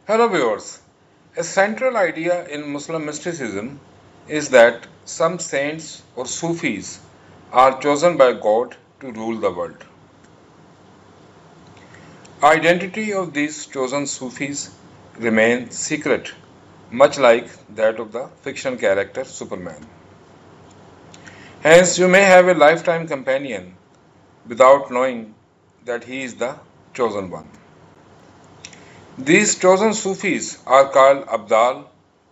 Hello viewers. A central idea in Muslim mysticism is that some saints or Sufis are chosen by God to rule the world. Identity of these chosen Sufis remains secret, much like that of the fiction character Superman. Hence, you may have a lifetime companion without knowing that he is the chosen one. These chosen Sufis are called Abdal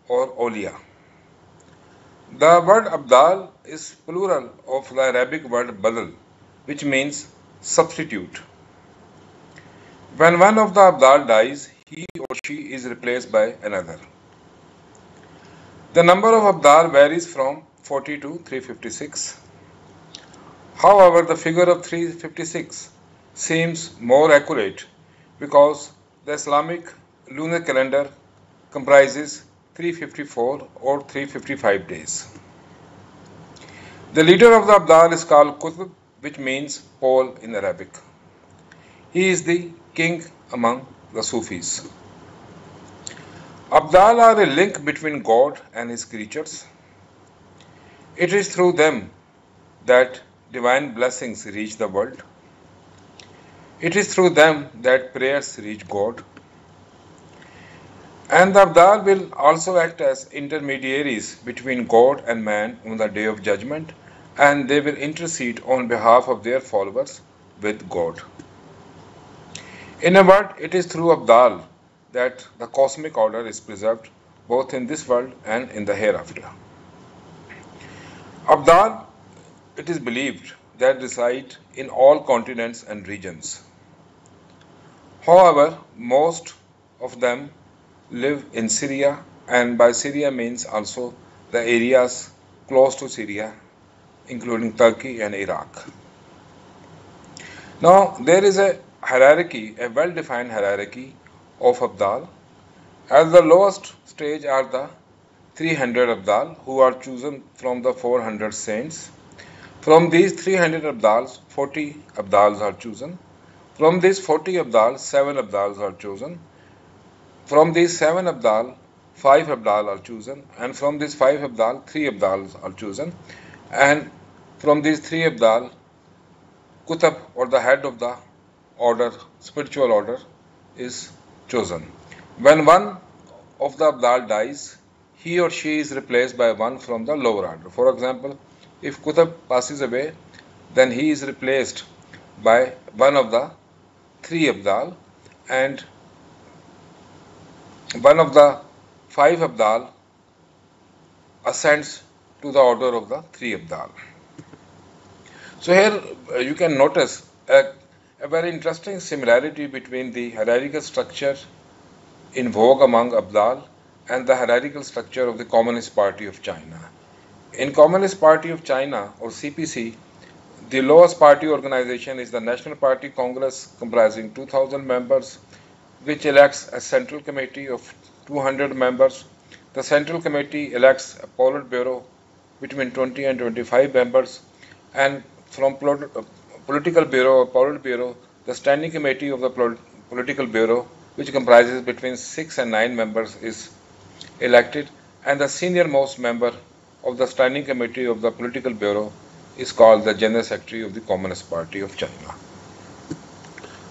or Awliya. The word Abdal is plural of the Arabic word Badal, which means substitute. When one of the Abdal dies, he or she is replaced by another. The number of Abdal varies from 40 to 356. However, the figure of 356 seems more accurate because the Islamic lunar calendar comprises 354 or 355 days. The leader of the Abdal is called Qutb, which means pole in Arabic. He is the king among the Sufis. Abdal are a link between God and his creatures. It is through them that divine blessings reach the world. It is through them that prayers reach God. And the Abdal will also act as intermediaries between God and man on the day of judgment, and they will intercede on behalf of their followers with God. In a word, it is through Abdal that the cosmic order is preserved both in this world and in the hereafter. Abdal, it is believed, that reside in all continents and regions. However, most of them live in Syria, and by Syria means also the areas close to Syria, including Turkey and Iraq. Now, there is a hierarchy, a well-defined hierarchy of Abdal. At the lowest stage are the 300 Abdal, who are chosen from the 400 saints. From these 300 Abdals, 40 Abdals are chosen. From these 40 Abdals, 7 Abdals are chosen. From these 7 Abdal, 5 Abdal are chosen. And from these 5 Abdal, 3 Abdals are chosen. And from these 3 Abdal, Qutb, or the head of the order, spiritual order, is chosen. When one of the Abdal dies, he or she is replaced by one from the lower order. For example, if Qutb passes away, then he is replaced by one of the 3 Abdal, and one of the 5 Abdal ascends to the order of the 3 Abdal. So here you can notice a very interesting similarity between the hierarchical structure in vogue among Abdal and the hierarchical structure of the Communist Party of China. In Communist Party of China, or CPC, the lowest party organization is the National Party Congress, comprising 2,000 members, which elects a central committee of 200 members. The central committee elects a Politburo between 20 and 25 members, and from political bureau or Politburo, the standing committee of the political bureau, which comprises between 6 and 9 members, is elected, and the senior most member of the standing committee of the political bureau is called the General Secretary of the Communist Party of China.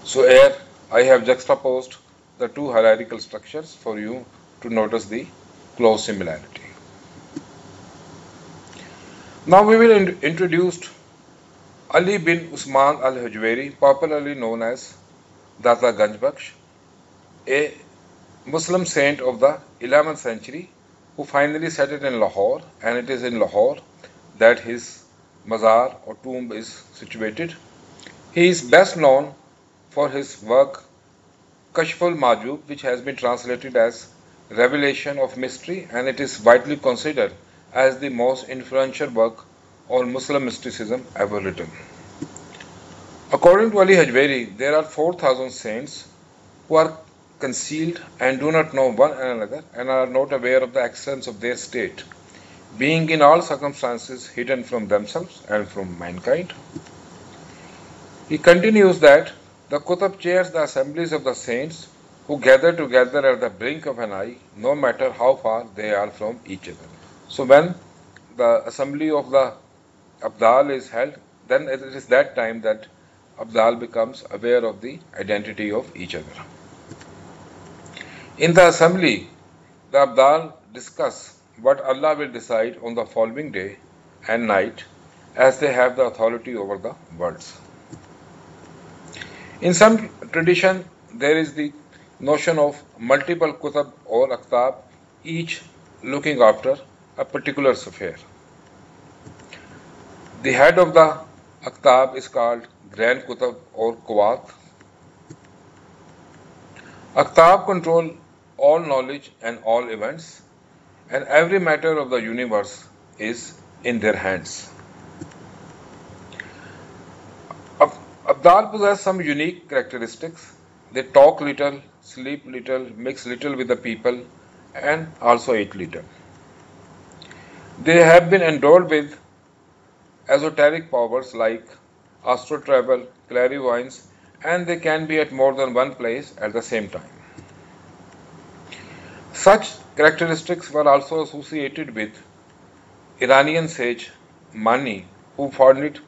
So here I have juxtaposed the two hierarchical structures for you to notice the close similarity. Now we will introduce Ali bin Usman al-Hujwari, popularly known as Data Ganjbakhsh, a Muslim saint of the 11th century who finally settled in Lahore, and it is in Lahore that his mazar or tomb is situated. He is best known for his work Kashful Majub, which has been translated as Revelation of Mystery, and it is widely considered as the most influential work on Muslim mysticism ever written. According to Ali Hujwari, there are 4,000 saints who are concealed and do not know one another and are not aware of the excellence of their state, being in all circumstances hidden from themselves and from mankind. He continues that the Qutb chairs the assemblies of the saints who gather together at the brink of an eye, no matter how far they are from each other. So when the assembly of the Abdal is held, then it is that time that Abdal becomes aware of the identity of each other. In the assembly, the Abdal discuss what Allah will decide on the following day and night, as they have the authority over the worlds. In some tradition, there is the notion of multiple Qutb or Aqtab, each looking after a particular sphere. The head of the Aqtab is called Grand Qutb or Quwat. Aqtab control all knowledge and all events, and every matter of the universe is in their hands. Abdal possess some unique characteristics. They talk little, sleep little, mix little with the people, and also eat little. They have been endowed with esoteric powers like astral travel, clairvoyance, and they can be at more than one place at the same time. Such characteristics were also associated with Iranian sage Mani, who founded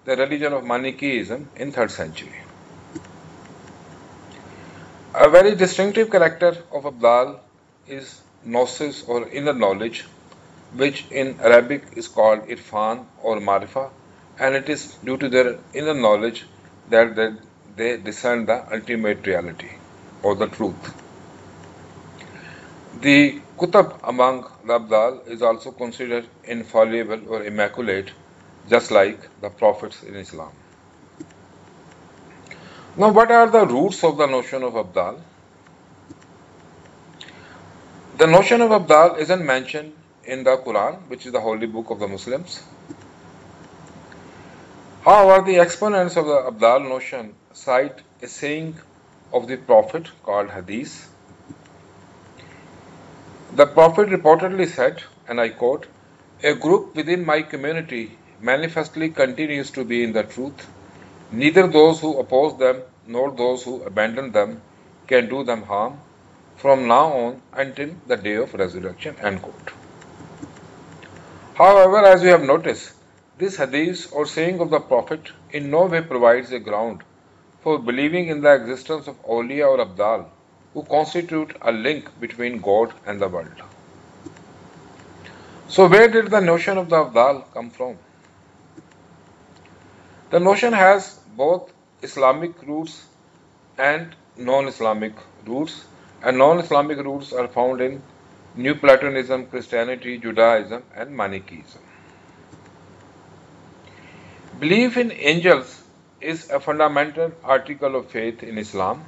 the religion of Manichaeism in 3rd century. A very distinctive character of Abdal is gnosis or inner knowledge, which in Arabic is called irfan or marifa, and it is due to their inner knowledge that they discern the ultimate reality or the truth. The Qutb among the Abdal is also considered infallible or immaculate, just like the prophets in Islam. Now, what are the roots of the notion of Abdal? The notion of Abdal isn't mentioned in the Quran, which is the holy book of the Muslims. However, the exponents of the Abdal notion cite a saying of the Prophet called Hadith. The Prophet reportedly said, and I quote, "A group within my community manifestly continues to be in the truth. Neither those who oppose them nor those who abandon them can do them harm from now on until the day of resurrection." End quote. However, as we have noticed, this hadith or saying of the Prophet in no way provides a ground for believing in the existence of awliya or Abdal, who constitute a link between God and the world. So where did the notion of the Abdal come from? The notion has both Islamic roots and non-Islamic roots, and non-Islamic roots are found in Neoplatonism, Christianity, Judaism, and Manichaeism. Belief in angels is a fundamental article of faith in Islam.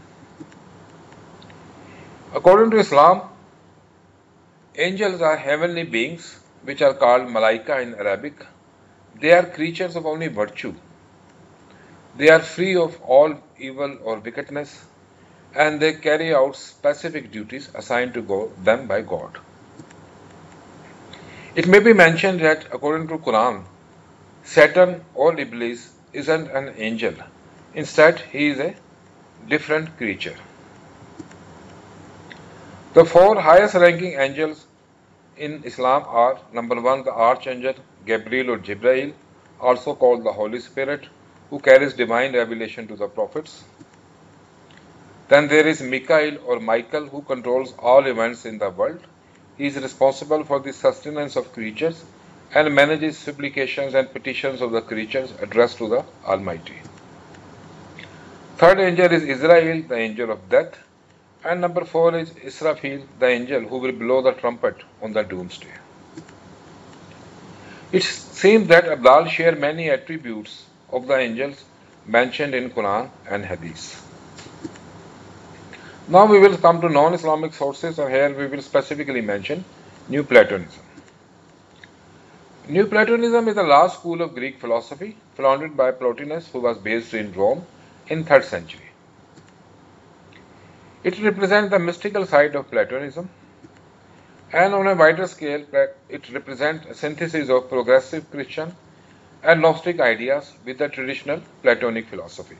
According to Islam, angels are heavenly beings which are called Malaika in Arabic. They are creatures of only virtue. They are free of all evil or wickedness, and they carry out specific duties assigned to them by God. It may be mentioned that according to Quran, Satan or Iblis isn't an angel. Instead, he is a different creature. The 4 highest ranking angels in Islam are: number 1, the Archangel Gabriel or Jibrail, also called the Holy Spirit, who carries divine revelation to the prophets. Then there is Mikael or Michael, who controls all events in the world. He is responsible for the sustenance of creatures and manages supplications and petitions of the creatures addressed to the Almighty. Third angel is Israel, the angel of death. And number 4 is Israfil, the angel who will blow the trumpet on the doomsday. It seems that Abdal share many attributes of the angels mentioned in Quran and Hadith. Now we will come to non-Islamic sources, and here we will specifically mention Neoplatonism. Neoplatonism is the last school of Greek philosophy, founded by Plotinus, who was based in Rome in 3rd century. It represents the mystical side of Platonism, and on a wider scale, it represents a synthesis of progressive Christian and Gnostic ideas with the traditional Platonic philosophy.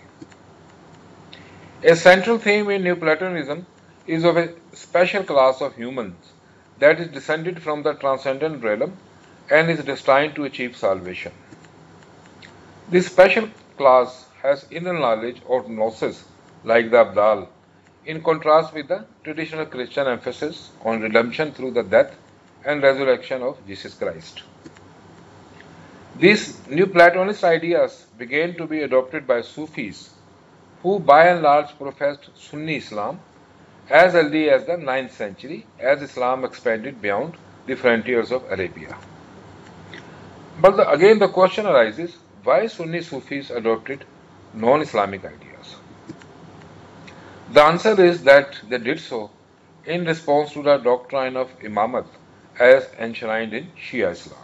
A central theme in Neoplatonism is of a special class of humans that is descended from the transcendent realm and is destined to achieve salvation. This special class has inner knowledge or gnosis like the Abdal, in contrast with the traditional Christian emphasis on redemption through the death and resurrection of Jesus Christ. These Neoplatonist ideas began to be adopted by Sufis, who by and large professed Sunni Islam as early as the 9th century, as Islam expanded beyond the frontiers of Arabia. But again the question arises, why Sunni Sufis adopted non-Islamic ideas? The answer is that they did so in response to the doctrine of Imamate as enshrined in Shia Islam.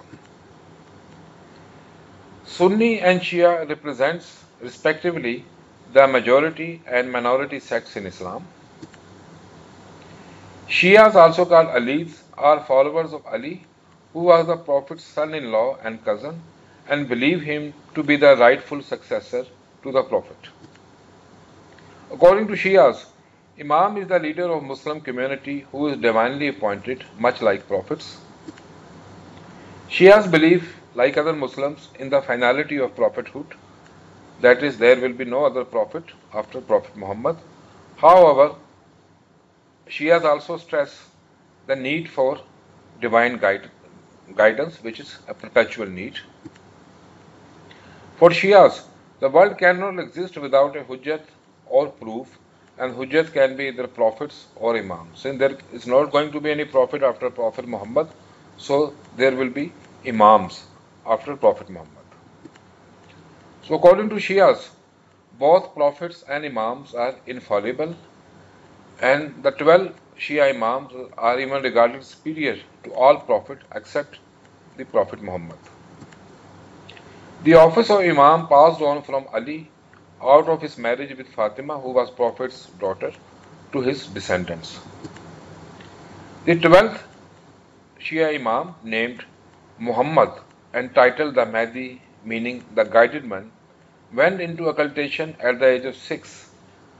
Sunni and Shia represents respectively the majority and minority sects in Islam. Shias, also called Alis, are followers of Ali, who was the Prophet's son-in-law and cousin, and believe him to be the rightful successor to the Prophet. According to Shias, Imam is the leader of Muslim community who is divinely appointed, much like prophets. Shias believe, like other Muslims, in the finality of prophethood, that is, there will be no other prophet after Prophet Muhammad. However, Shias also stress the need for divine guidance, which is a perpetual need. For Shias, the world cannot exist without a hujjat or proof, and hujjat can be either prophets or imams. Since there is not going to be any prophet after Prophet Muhammad, so there will be imams after Prophet Muhammad. So according to Shias, both prophets and imams are infallible, and the 12 Shia imams are even regarded superior to all prophets except the Prophet Muhammad. The office of imam passed on from Ali out of his marriage with Fatima, who was Prophet's daughter, to his descendants. The 12th Shia imam, named Muhammad and titled the Mahdi, meaning the guided one, went into occultation at the age of 6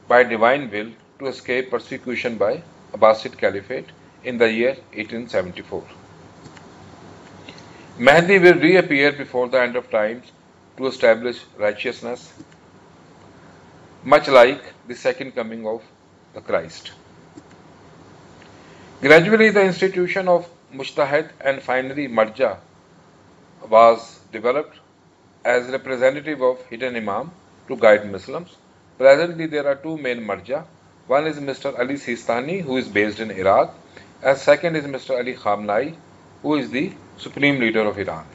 by divine will to escape persecution by Abbasid Caliphate in the year 1874. Mahdi will reappear before the end of times to establish righteousness, much like the second coming of the Christ. Gradually, the institution of Mujtahid and finally Marja was developed as representative of hidden Imam to guide Muslims. Presently, there are two main Marja. One is Mr. Ali Sistani, who is based in Iraq, and second is Mr. Ali Khamenei, who is the supreme leader of Iran.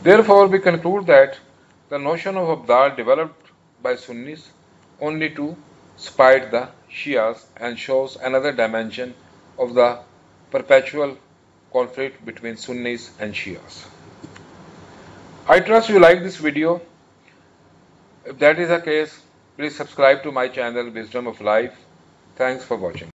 Therefore, we conclude that the notion of Abdal developed by Sunnis only to spite the Shias and shows another dimension of the perpetual conflict between Sunnis and Shias. I trust you like this video. If that is the case, please subscribe to my channel Wisdom of Life. Thanks for watching.